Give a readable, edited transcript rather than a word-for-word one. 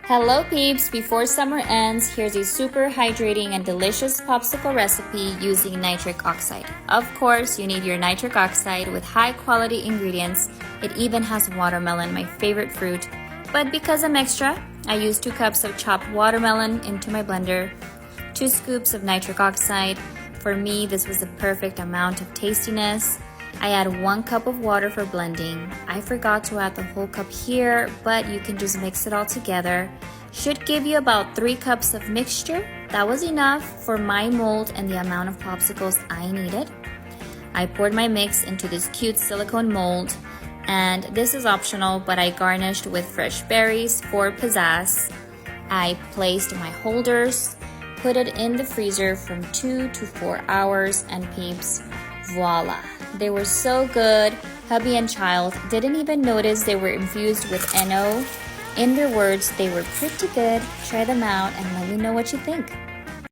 Hello peeps, before summer ends, here's a super hydrating and delicious popsicle recipe using nitric oxide. Of course, you need your nitric oxide with high quality ingredients. It even has watermelon, my favorite fruit. But because I'm extra, I used 2 cups of chopped watermelon into my blender, 2 scoops of nitric oxide. For me, this was the perfect amount of tastiness. I add 1 cup of water for blending. I forgot to add the whole cup here, but you can just mix it all together. Should give you about 3 cups of mixture. That was enough for my mold and the amount of popsicles I needed. I poured my mix into this cute silicone mold, and this is optional, but I garnished with fresh berries for pizzazz. I placed my holders, put it in the freezer from 2 to 4 hours, and peeps, voila! They were so good. Hubby and child didn't even notice they were infused with NO. In their words, they were pretty good. Try them out and let me know what you think.